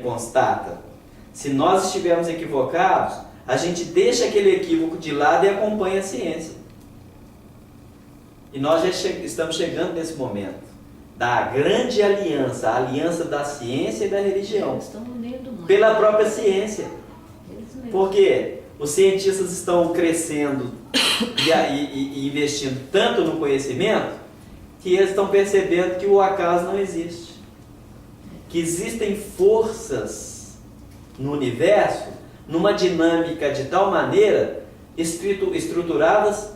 constata. Se nós estivermos equivocados, a gente deixa aquele equívoco de lado e acompanha a ciência. E nós já estamos chegando nesse momento da grande aliança, a aliança da ciência e da religião, pela própria ciência. Porque os cientistas estão crescendo e investindo tanto no conhecimento que eles estão percebendo que o acaso não existe. Que existem forças no universo, numa dinâmica de tal maneira estruturadas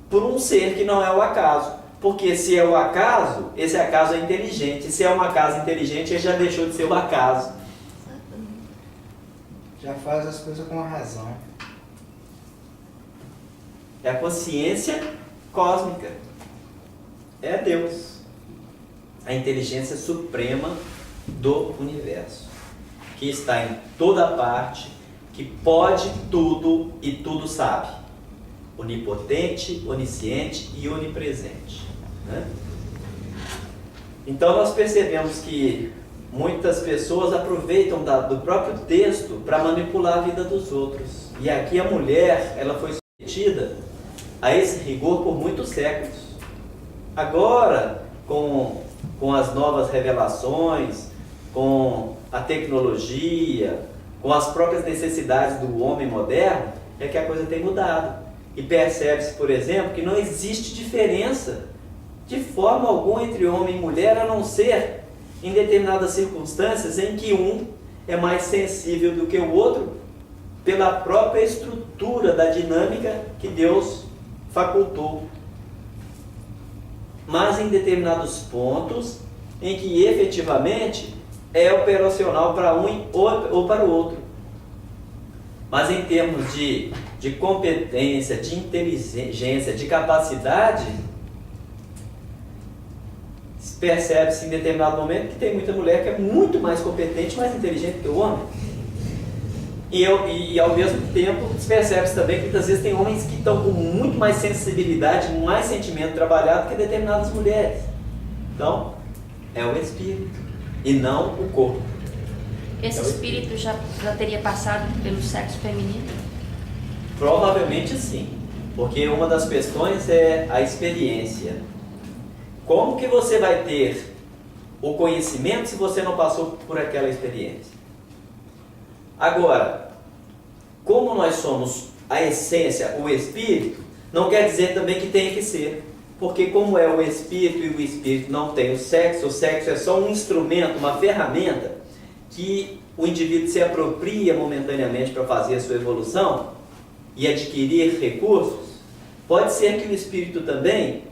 por um ser que não é o acaso. Porque se é o acaso, esse acaso é inteligente. Se é um acaso inteligente, ele já deixou de ser o acaso. Já faz as coisas com a razão. É a consciência cósmica. É Deus. A inteligência suprema do universo. Que está em toda parte, que pode tudo e tudo sabe. Onipotente, onisciente e onipresente. Né? Então nós percebemos que muitas pessoas aproveitam do próprio texto para manipular a vida dos outros. E aqui a mulher, ela foi submetida a esse rigor por muitos séculos. Agora, com as novas revelações, com a tecnologia, com as próprias necessidades do homem moderno, é que a coisa tem mudado. E percebe-se, por exemplo, que não existe diferença de forma alguma entre homem e mulher, a não ser em determinadas circunstâncias em que um é mais sensível do que o outro pela própria estrutura da dinâmica que Deus facultou. Mas em determinados pontos em que efetivamente é operacional para um ou para o outro. Mas em termos de competência, de inteligência, de capacidade, percebe-se em determinado momento que tem muita mulher que é muito mais competente, mais inteligente que o homem. E ao mesmo tempo percebe-se também que muitas vezes tem homens que estão com muito mais sensibilidade, mais sentimento trabalhado que determinadas mulheres. Então, é o espírito e não o corpo. Esse espírito já teria passado pelo sexo feminino? Provavelmente sim, porque uma das questões é a experiência. Como que você vai ter o conhecimento se você não passou por aquela experiência? Agora, como nós somos a essência, o espírito, não quer dizer também que tenha que ser. Porque como é o espírito e o espírito não tem o sexo é só um instrumento, uma ferramenta que o indivíduo se apropria momentaneamente para fazer a sua evolução e adquirir recursos. Pode ser que o espírito também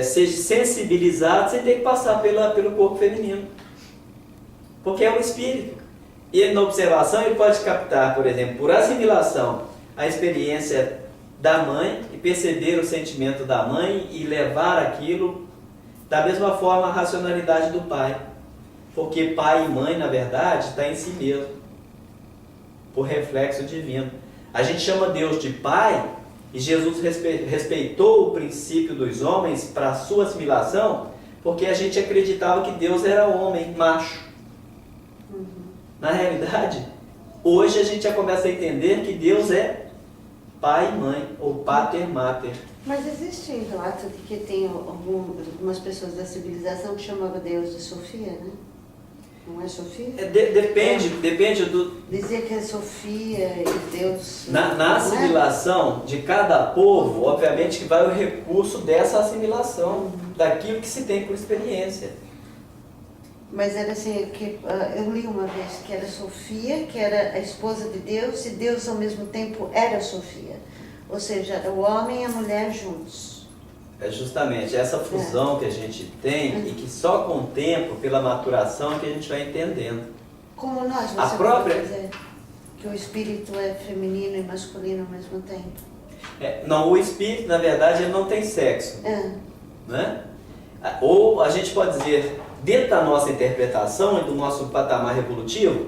seja sensibilizado sem ter que passar pelo corpo feminino. Porque é o espírito. E ele, na observação, ele pode captar, por exemplo, por assimilação, a experiência da mãe e perceber o sentimento da mãe e levar aquilo da mesma forma a racionalidade do pai. Porque pai e mãe, na verdade, está em si mesmo, por reflexo divino. A gente chama Deus de pai, e Jesus respeitou o princípio dos homens para a sua assimilação, porque a gente acreditava que Deus era homem, macho. Na realidade, hoje a gente já começa a entender que Deus é pai e mãe, ou pater mater. Mas existe um relato de que tem algumas pessoas da civilização que chamavam Deus de Sofia, né? Não é Sofia? Depende do... Dizia que é Sofia e Deus... Na assimilação de cada povo, obviamente que vai o recurso dessa assimilação, daquilo que se tem por experiência. Mas era assim, que eu li uma vez que era Sofia, que era a esposa de Deus, e Deus ao mesmo tempo era Sofia. Ou seja, era o homem e a mulher juntos. É justamente essa fusão que a gente tem e que só com o tempo, pela maturação, que a gente vai entendendo. Como nós, você pode dizer que o espírito é feminino e masculino ao mesmo tempo? Não, o espírito, na verdade, ele não tem sexo. Né? Ou a gente pode dizer, dentro da nossa interpretação e do nosso patamar evolutivo,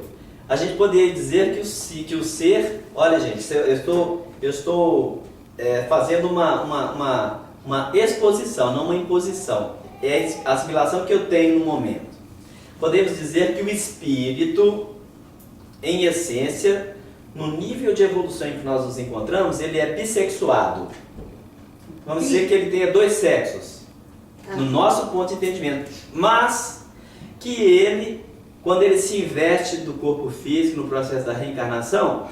a gente poderia dizer que o ser... Olha, gente, eu estou fazendo uma exposição, não uma imposição. É a assimilação que eu tenho no momento. podemos dizer que o espírito, em essência, no nível de evolução em que nós nos encontramos, ele é bissexuado. Vamos dizer que ele tenha 2 sexos, no nosso ponto de entendimento. Mas que ele, quando ele se investe do corpo físico no processo da reencarnação,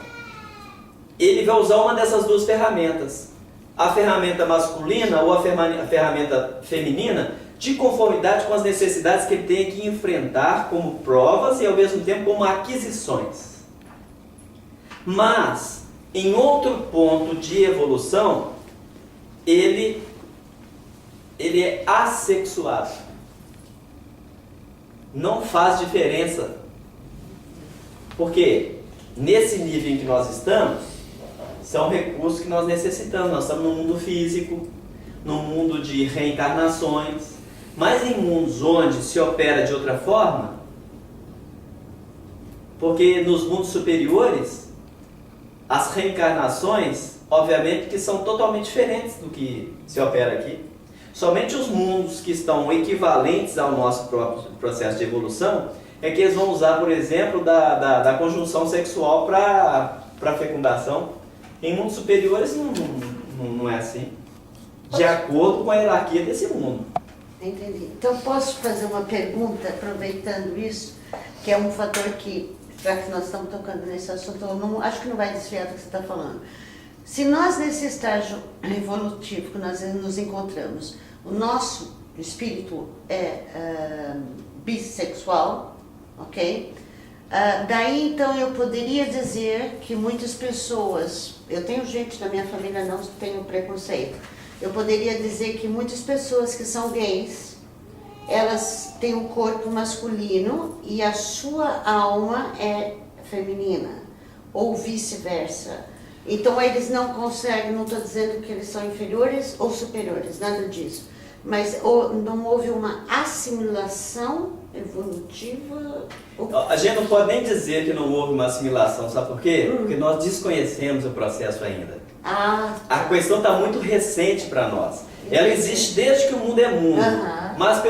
ele vai usar uma dessas 2 ferramentas. A ferramenta masculina ou a ferramenta feminina, de conformidade com as necessidades que ele tem que enfrentar como provas e ao mesmo tempo como aquisições. Mas, em outro ponto de evolução, ele é assexuado. Não faz diferença. Porque nesse nível em que nós estamos, são recursos que nós necessitamos. Nós estamos no mundo físico, no mundo de reencarnações, mas em mundos onde se opera de outra forma, porque nos mundos superiores, as reencarnações, obviamente, que são totalmente diferentes do que se opera aqui. Somente os mundos que estão equivalentes ao nosso próprio processo de evolução é que eles vão usar, por exemplo, da conjunção sexual para fecundação. Em mundos superiores não é assim, de acordo com a hierarquia desse mundo. Entendi. Então, posso fazer uma pergunta, aproveitando isso, que é um fator que, já que nós estamos tocando nesse assunto, eu não, acho que não vai desviar do que você está falando. Se nós, nesse estágio evolutivo que nós nos encontramos, o nosso espírito é bissexual, ok? Daí, então, eu poderia dizer que muitas pessoas, eu tenho gente na minha família, não tenho preconceito, eu poderia dizer que muitas pessoas que são gays, elas têm um corpo masculino e a sua alma é feminina, ou vice-versa. Então eles não conseguem, não estou dizendo que eles são inferiores ou superiores, nada disso. Mas não houve uma assimilação evolutiva? A gente não pode nem dizer que não houve uma assimilação, sabe por quê? Porque nós desconhecemos o processo ainda. A questão está muito recente para nós. Ela existe desde que o mundo é mundo. Mas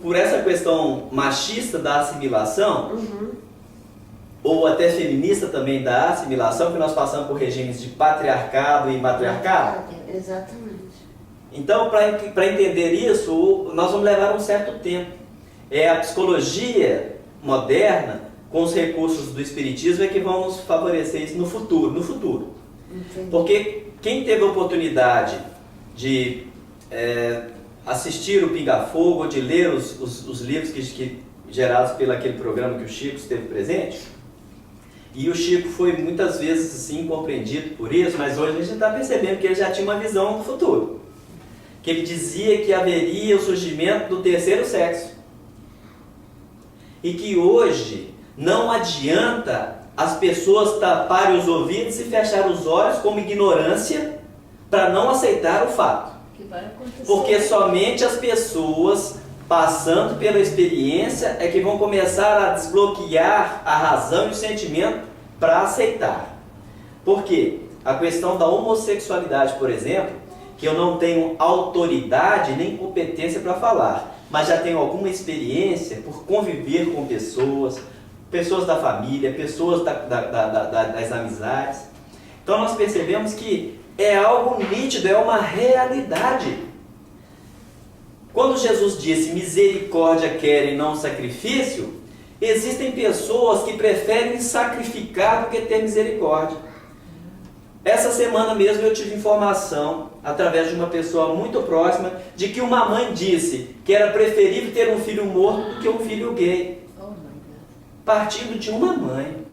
por essa questão machista da assimilação, ou até feminista também da assimilação, que nós passamos por regimes de patriarcado e matriarcado. Exatamente. Então, para entender isso, nós vamos levar um certo tempo. É a psicologia moderna, com os recursos do espiritismo, é que vão nos favorecer isso no futuro. Entendi. Porque quem teve a oportunidade de assistir o Pinga Fogo, ou de ler os livros que gerados pelo aquele programa que o Chico esteve presente, e o Chico foi muitas vezes assim compreendido por isso, mas hoje a gente está percebendo que ele já tinha uma visão do futuro. Que ele dizia que haveria o surgimento do terceiro sexo. E que hoje não adianta as pessoas taparem os ouvidos e fechar os olhos como ignorância para não aceitar o fato. Que vai acontecer. Porque somente as pessoas passando pela experiência é que vão começar a desbloquear a razão e o sentimento para aceitar. Por quê? A questão da homossexualidade, por exemplo, que eu não tenho autoridade nem competência para falar, mas já tenho alguma experiência por conviver com pessoas da família, pessoas das amizades. Então nós percebemos que é algo nítido, é uma realidade. Quando Jesus disse misericórdia quero e não sacrifício, existem pessoas que preferem sacrificar do que ter misericórdia. Essa semana mesmo eu tive informação, através de uma pessoa muito próxima, de que uma mãe disse que era preferível ter um filho morto do que um filho gay. Partindo de uma mãe.